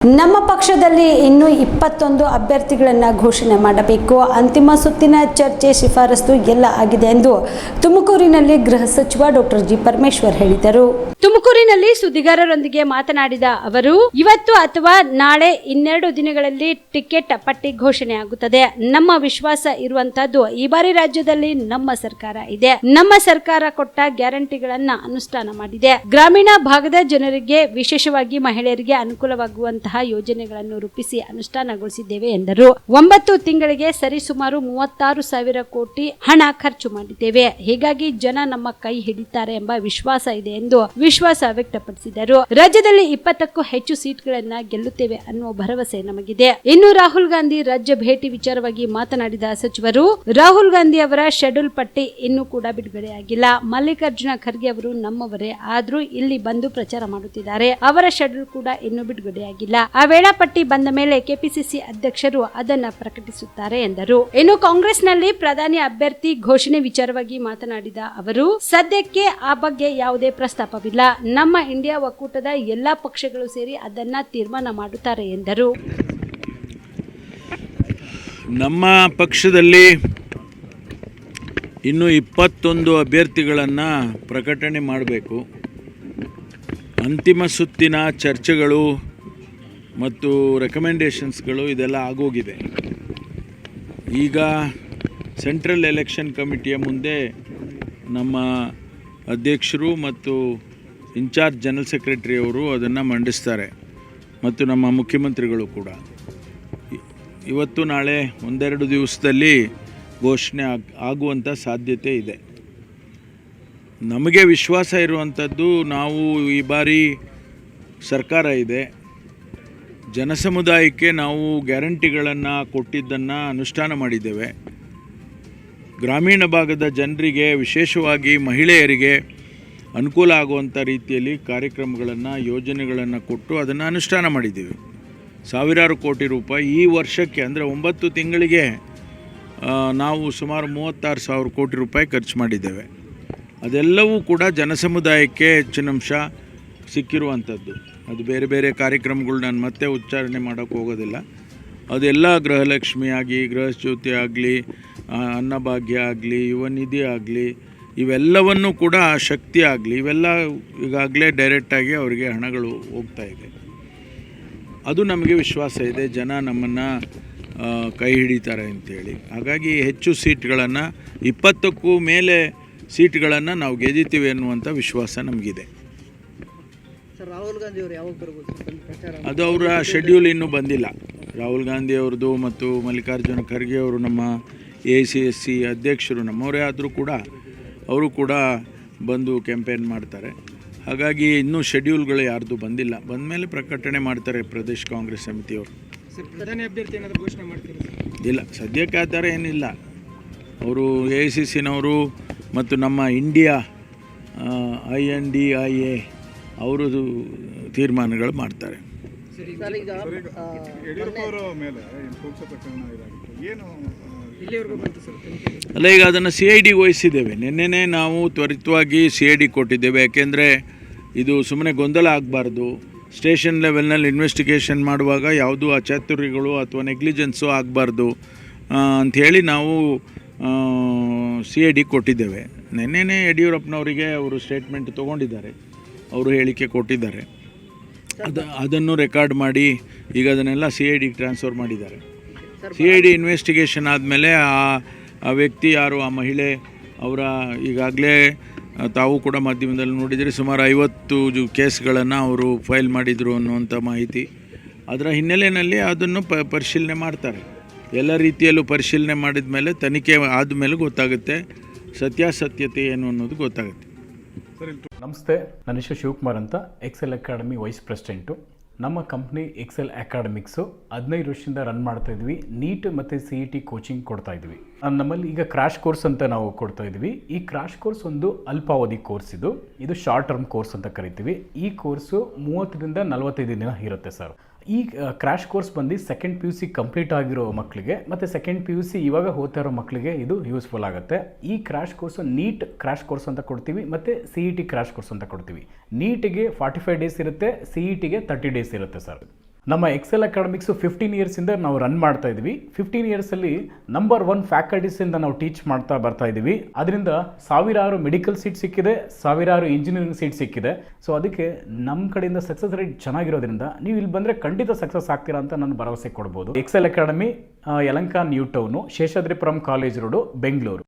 ನಮ್ಮ ಪಕ್ಷದಲ್ಲಿ ಇನ್ನೂ 21 ಅಭ್ಯರ್ಥಿಗಳನ್ನು ಘೋಷಣೆ ಮಾಡಬೇಕು. ಅಂತಿಮ ಸುತ್ತಿನ ಚರ್ಚೆ ಶಿಫಾರಸು ಎಲ್ಲ ಆಗಿದೆ ಎಂದು ತುಮಕೂರಿನಲ್ಲಿ ಗೃಹ ಸಚಿವ ಡಾಕ್ಟರ್ ಜಿ ಪರಮೇಶ್ವರ್ ಹೇಳಿದರು. ತುಮಕೂರಿನಲ್ಲಿ ಸುದ್ದಿಗಾರರೊಂದಿಗೆ ಮಾತನಾಡಿದ ಅವರು, ಇವತ್ತು ಅಥವಾ ನಾಳೆ 2 ದಿನಗಳಲ್ಲಿ ಟಿಕೆಟ್ ಪಟ್ಟಿ ಘೋಷಣೆಯಾಗುತ್ತದೆ. ನಮ್ಮ ವಿಶ್ವಾಸ ಇರುವಂತದ್ದು ಈ ಬಾರಿ ರಾಜ್ಯದಲ್ಲಿ ನಮ್ಮ ಸರ್ಕಾರ ಇದೆ. ನಮ್ಮ ಸರ್ಕಾರ ಕೊಟ್ಟ ಗ್ಯಾರಂಟಿಗಳನ್ನ ಅನುಷ್ಠಾನ ಮಾಡಿದೆ. ಗ್ರಾಮೀಣ ಭಾಗದ ಜನರಿಗೆ, ವಿಶೇಷವಾಗಿ ಮಹಿಳೆಯರಿಗೆ ಅನುಕೂಲವಾಗುವಂತಹ ಯೋಜನೆಗಳನ್ನು ರೂಪಿಸಿ ಅನುಷ್ಠಾನಗೊಳಿಸಿದ್ದೇವೆ ಎಂದರು. 9 ತಿಂಗಳಿಗೆ ಸರಿಸುಮಾರು 36,000 ಕೋಟಿ ಹಣ ಖರ್ಚು ಮಾಡಿದ್ದೇವೆ. ಹೀಗಾಗಿ ಜನ ನಮ್ಮ ಕೈ ಹಿಡಿತಾರೆ ಎಂಬ ವಿಶ್ವಾಸ ಇದೆ ಎಂದು ವಿಶ್ವಾಸ ವ್ಯಕ್ತಪಡಿಸಿದರು. ರಾಜ್ಯದಲ್ಲಿ 20ಕ್ಕೂ ಹೆಚ್ಚು ಸೀಟ್ಗಳನ್ನ ಗೆಲ್ಲುತ್ತೇವೆ ಅನ್ನುವ ಭರವಸೆ ನಮಗಿದೆ. ಇನ್ನು ರಾಹುಲ್ ಗಾಂಧಿ ರಾಜ್ಯ ಭೇಟಿ ವಿಚಾರವಾಗಿ ಮಾತನಾಡಿದ ಸಚಿವರು, ರಾಹುಲ್ ಗಾಂಧಿ ಅವರ ಶೆಡ್ಯೂಲ್ ಪಟ್ಟಿ ಇನ್ನೂ ಕೂಡ ಬಿಡುಗಡೆಯಾಗಿಲ್ಲ. ಮಲ್ಲಿಕಾರ್ಜುನ ಖರ್ಗೆ ಅವರು ನಮ್ಮವರೇ, ಆದ್ರೂ ಇಲ್ಲಿ ಬಂದು ಪ್ರಚಾರ ಮಾಡುತ್ತಿದ್ದಾರೆ. ಅವರ ಶೆಡ್ಯೂಲ್ ಕೂಡ ಇನ್ನೂ ಬಿಡುಗಡೆಯಾಗಿಲ್ಲ. ಆ ವೇಳಾಪಟ್ಟಿ ಬಂದ ಮೇಲೆ ಕೆಪಿಸಿಸಿ ಅಧ್ಯಕ್ಷರು ಅದನ್ನ ಪ್ರಕಟಿಸುತ್ತಾರೆ ಎಂದರು. ಇನ್ನು ಕಾಂಗ್ರೆಸ್ನಲ್ಲಿ ಪ್ರಧಾನಿ ಅಭ್ಯರ್ಥಿ ಘೋಷಣೆ ವಿಚಾರವಾಗಿ ಮಾತನಾಡಿದ ಅವರು, ಸದ್ಯಕ್ಕೆ ಆ ಬಗ್ಗೆ ಯಾವುದೇ ಪ್ರಸ್ತಾಪವಿಲ್ಲ. ನಮ್ಮ ಇಂಡಿಯಾ ಒಕ್ಕೂಟದ ಎಲ್ಲಾ ಪಕ್ಷಗಳು ಸೇರಿ ಅದನ್ನ ತೀರ್ಮಾನ ಮಾಡುತ್ತಾರೆ ಎಂದರು. ನಮ್ಮ ಪಕ್ಷದಲ್ಲಿ ಇನ್ನು 21 ಅಭ್ಯರ್ಥಿಗಳನ್ನು ಪ್ರಕಟಣೆ ಮಾಡಬೇಕು. ಅಂತಿಮ ಸುತ್ತಿನ ಚರ್ಚೆಗಳು ಮತ್ತು ರೆಕಮೆಂಡೇಷನ್ಸ್ಗಳು ಇದೆಲ್ಲ ಆಗೋಗಿದೆ. ಈಗ ಸೆಂಟ್ರಲ್ ಎಲೆಕ್ಷನ್ ಕಮಿಟಿಯ ಮುಂದೆ ನಮ್ಮ ಅಧ್ಯಕ್ಷರು ಮತ್ತು ಇನ್ಚಾರ್ಜ್ ಜನರಲ್ ಸೆಕ್ರೆಟರಿ ಅವರು ಅದನ್ನು ಮಂಡಿಸ್ತಾರೆ, ಮತ್ತು ನಮ್ಮ ಮುಖ್ಯಮಂತ್ರಿಗಳು ಕೂಡ. ಇವತ್ತು ನಾಳೆ 1-2 ದಿವಸದಲ್ಲಿ ಘೋಷಣೆ ಆಗುವಂಥ ಸಾಧ್ಯತೆ ಇದೆ. ನಮಗೆ ವಿಶ್ವಾಸ ಇರುವಂಥದ್ದು, ನಾವು ಈ ಬಾರಿ ಸರ್ಕಾರ ಇದೆ, ಜನಸಮುದಾಯಕ್ಕೆ ನಾವು ಗ್ಯಾರಂಟಿಗಳನ್ನು ಕೊಟ್ಟಿದ್ದನ್ನು ಅನುಷ್ಠಾನ ಮಾಡಿದ್ದೇವೆ. ಗ್ರಾಮೀಣ ಭಾಗದ ಜನರಿಗೆ, ವಿಶೇಷವಾಗಿ ಮಹಿಳೆಯರಿಗೆ ಅನುಕೂಲ ಆಗುವಂಥ ರೀತಿಯಲ್ಲಿ ಕಾರ್ಯಕ್ರಮಗಳನ್ನು, ಯೋಜನೆಗಳನ್ನು ಕೊಟ್ಟು ಅದನ್ನು ಅನುಷ್ಠಾನ ಮಾಡಿದ್ದೀವಿ. ಸಾವಿರಾರು ಕೋಟಿ ರೂಪಾಯಿ ಈ ವರ್ಷಕ್ಕೆ, ಅಂದರೆ 9 ತಿಂಗಳಿಗೆ ನಾವು ಸುಮಾರು 36,000 ಕೋಟಿ ರೂಪಾಯಿ ಖರ್ಚು ಮಾಡಿದ್ದೇವೆ. ಅದೆಲ್ಲವೂ ಕೂಡ ಜನಸಮುದಾಯಕ್ಕೆ ಹೆಚ್ಚಿನಂಶ ಸಿಕ್ಕಿರುವಂಥದ್ದು. ಅದು ಬೇರೆ ಬೇರೆ ಕಾರ್ಯಕ್ರಮಗಳು ನಾನು ಮತ್ತೆ ಉಚ್ಚಾರಣೆ ಮಾಡೋಕ್ಕೆ ಹೋಗೋದಿಲ್ಲ. ಅದೆಲ್ಲ ಗೃಹಲಕ್ಷ್ಮಿ ಆಗಿ, ಗೃಹಜ್ಯೋತಿ ಆಗಲಿ, ಅನ್ನಭಾಗ್ಯ ಆಗಲಿ, ಯುವ ನಿಧಿ ಆಗಲಿ, ಇವೆಲ್ಲವನ್ನೂ ಕೂಡ ಶಕ್ತಿ ಆಗಲಿ, ಇವೆಲ್ಲ ಈಗಾಗಲೇ ಡೈರೆಕ್ಟಾಗಿ ಅವರಿಗೆ ಹಣಗಳು ಹೋಗ್ತಾ ಇದೆ. ಅದು ನಮಗೆ ವಿಶ್ವಾಸ ಇದೆ, ಜನ ನಮ್ಮನ್ನು ಕೈ ಹಿಡಿತಾರೆ ಅಂತೇಳಿ. ಹಾಗಾಗಿ ಹೆಚ್ಚು ಸೀಟ್ಗಳನ್ನು, 20ಕ್ಕೂ ಮೇಲೆ ಸೀಟ್ಗಳನ್ನು ನಾವು ಗೆದ್ದಿತೀವಿ ಅನ್ನುವಂಥ ವಿಶ್ವಾಸ ನಮಗಿದೆ. ರಾಹುಲ್ ಗಾಂಧಿ ಅವರು ಯಾವಾಗ ಬರ್ಬೋದು? ಅದು ಅವರ ಶೆಡ್ಯೂಲ್ ಇನ್ನೂ ಬಂದಿಲ್ಲ. ರಾಹುಲ್ ಗಾಂಧಿ ಅವ್ರದ್ದು ಮತ್ತು ಮಲ್ಲಿಕಾರ್ಜುನ ಖರ್ಗೆ ಅವರು ನಮ್ಮ AICSC ಅಧ್ಯಕ್ಷರು ನಮ್ಮವರೇ ಆದರೂ ಕೂಡ ಅವರು ಕೂಡ ಬಂದು ಕ್ಯಾಂಪೇನ್ ಮಾಡ್ತಾರೆ. ಹಾಗಾಗಿ ಇನ್ನೂ ಶೆಡ್ಯೂಲ್ಗಳು ಯಾರ್ದು ಬಂದಿಲ್ಲ. ಬಂದ ಮೇಲೆ ಪ್ರಕಟಣೆ ಮಾಡ್ತಾರೆ ಪ್ರದೇಶ್ ಕಾಂಗ್ರೆಸ್ ಸಮಿತಿಯವರು. ಪ್ರಧಾನಿ ಅಭ್ಯರ್ಥಿ ಏನಾದರೂ ಘೋಷಣೆ ಮಾಡ್ತೀರಾ? ಇಲ್ಲ, ಸದ್ಯಕ್ಕೆ ಆ ಥರ ಏನಿಲ್ಲ. ಅವರು AICCನವರು ಮತ್ತು ನಮ್ಮ ಇಂಡಿಯಾ INDIA ಅವರದು ತೀರ್ಮಾನಗಳು ಮಾಡ್ತಾರೆ. ಅಲ್ಲ, ಈಗ ಅದನ್ನು CID ವಹಿಸಿದ್ದೇವೆ. ನಿನ್ನೆನೇ ನಾವು ತ್ವರಿತವಾಗಿ CID ಕೊಟ್ಟಿದ್ದೇವೆ. ಯಾಕೆಂದರೆ ಇದು ಸುಮ್ಮನೆ ಗೊಂದಲ ಆಗಬಾರ್ದು. ಸ್ಟೇಷನ್ ಲೆವೆಲ್ನಲ್ಲಿ ಇನ್ವೆಸ್ಟಿಗೇಷನ್ ಮಾಡುವಾಗ ಯಾವುದೂ ಅಚಾತುರ್ಯಗಳು ಅಥವಾ ನೆಗ್ಲಿಜೆನ್ಸು ಆಗಬಾರ್ದು ಅಂಥೇಳಿ ನಾವು CID ಕೊಟ್ಟಿದ್ದೇವೆ. ನಿನ್ನೆನೇ ಯಡಿಯೂರಪ್ಪನವರಿಗೆ ಅವರು ಸ್ಟೇಟ್ಮೆಂಟ್ ತೊಗೊಂಡಿದ್ದಾರೆ, ಅವರು ಹೇಳಿಕೆ ಕೊಟ್ಟಿದ್ದಾರೆ. ಅದನ್ನು ರೆಕಾರ್ಡ್ ಮಾಡಿ ಈಗ ಅದನ್ನೆಲ್ಲ CIDಗೆ ಟ್ರಾನ್ಸ್ಫರ್ ಮಾಡಿದ್ದಾರೆ. CID ಇನ್ವೆಸ್ಟಿಗೇಷನ್ ಆದಮೇಲೆ ಆ ವ್ಯಕ್ತಿ ಯಾರು, ಆ ಮಹಿಳೆ, ಅವರ ಈಗಾಗಲೇ ತಾವು ಕೂಡ ಮಾಧ್ಯಮದಲ್ಲಿ ನೋಡಿದರೆ ಸುಮಾರು 50 ಕೇಸ್ಗಳನ್ನು ಅವರು ಫೈಲ್ ಮಾಡಿದರು ಅನ್ನುವಂಥ ಮಾಹಿತಿ. ಅದರ ಹಿನ್ನೆಲೆಯಲ್ಲಿ ಅದನ್ನು ಪರಿಶೀಲನೆ ಮಾಡ್ತಾರೆ. ಎಲ್ಲ ರೀತಿಯಲ್ಲೂ ಪರಿಶೀಲನೆ ಮಾಡಿದ ಮೇಲೆ, ತನಿಖೆ ಆದಮೇಲೆ ಗೊತ್ತಾಗುತ್ತೆ ಸತ್ಯಾಸತ್ಯತೆ ಏನು ಅನ್ನೋದು ಗೊತ್ತಾಗುತ್ತೆ. ನಮಸ್ತೆ, ನನ್ನ ಹೆಸರು ಶಿವಕುಮಾರ್ ಅಂತ, ಎಕ್ಸೆಲ್ ಅಕಾಡೆಮಿ ವೈಸ್ ಪ್ರೆಸಿಡೆಂಟು. ನಮ್ಮ ಕಂಪ್ನಿ ಎಕ್ಸೆಲ್ ಅಕಾಡೆಮಿಕ್ಸು 15 ವರ್ಷದಿಂದ ರನ್ ಮಾಡ್ತಾ ಇದ್ವಿ. ನೀಟ್ ಮತ್ತು CET ಕೋಚಿಂಗ್ ಕೊಡ್ತಾ ಇದ್ವಿ. ನಮ್ಮಲ್ಲಿ ಈಗ ಕ್ರಾಶ್ ಕೋರ್ಸ್ ಅಂತ ನಾವು ಕೊಡ್ತಾ ಇದ್ವಿ. ಈ ಕ್ರಾಶ್ ಕೋರ್ಸ್ ಒಂದು ಅಲ್ಪಾವಧಿ ಕೋರ್ಸ್. ಇದು ಶಾರ್ಟ್ ಟರ್ಮ್ ಕೋರ್ಸ್ ಅಂತ ಕರಿತೀವಿ. ಈ ಕೋರ್ಸು 30ರಿಂದ 45 ದಿನ ಇರುತ್ತೆ ಸರ್. ಈ ಕ್ರ್ಯಾಶ್ ಕೋರ್ಸ್ ಬಂದು ಸೆಕೆಂಡ್ PUC ಕಂಪ್ಲೀಟ್ ಆಗಿರೋ ಮಕ್ಕಳಿಗೆ ಮತ್ತು ಸೆಕೆಂಡ್ PUC ಇವಾಗ ಓದ್ತಾ ಇರೋ ಮಕ್ಕಳಿಗೆ ಇದು ಯೂಸ್ಫುಲ್ ಆಗುತ್ತೆ. ಈ crash course NEET crash course ಅಂತ ಕೊಡ್ತೀವಿ ಮತ್ತು CET ಕ್ರ್ಯಾಶ್ ಕೋರ್ಸ್ ಅಂತ ಕೊಡ್ತೀವಿ. ನೀಟಿಗೆ 45 ಡೇಸ್ ಇರುತ್ತೆ, CETಗೆ 30 ಡೇಸ್ ಇರುತ್ತೆ ಸರ್. ನಮ್ಮ ಎಕ್ಸೆಲ್ ಅಕಾಡೆಮಿಕ್ಸು 15 ಇಯರ್ಸಿಂದ ನಾವು ರನ್ ಮಾಡ್ತಾ ಇದ್ವಿ. 15 ಇಯರ್ಸಲ್ಲಿ ನಂಬರ್ 1 ಫ್ಯಾಕಲ್ಟೀಸಿಂದ ನಾವು ಟೀಚ್ ಮಾಡ್ತಾ ಬರ್ತಾ ಇದ್ದೀವಿ. ಅದರಿಂದ ಸಾವಿರಾರು ಮೆಡಿಕಲ್ ಸೀಟ್ ಸಿಕ್ಕಿದೆ, ಸಾವಿರಾರು ಇಂಜಿನಿಯರಿಂಗ್ ಸೀಟ್ ಸಿಕ್ಕಿದೆ. ಸೊ ಅದಕ್ಕೆ ನಮ್ಮ ಕಡೆಯಿಂದ ಸಕ್ಸಸ್ ರೇಟ್ ಚೆನ್ನಾಗಿರೋದ್ರಿಂದ ನೀವು ಇಲ್ಲಿ ಬಂದರೆ ಖಂಡಿತ ಸಕ್ಸಸ್ ಆಗ್ತೀರಾ ಅಂತ ನಾನು ಭರವಸೆ ಕೊಡ್ಬೋದು. Excel Academy Yelahanka New Town, Seshadripuram College Road, Bengaluru.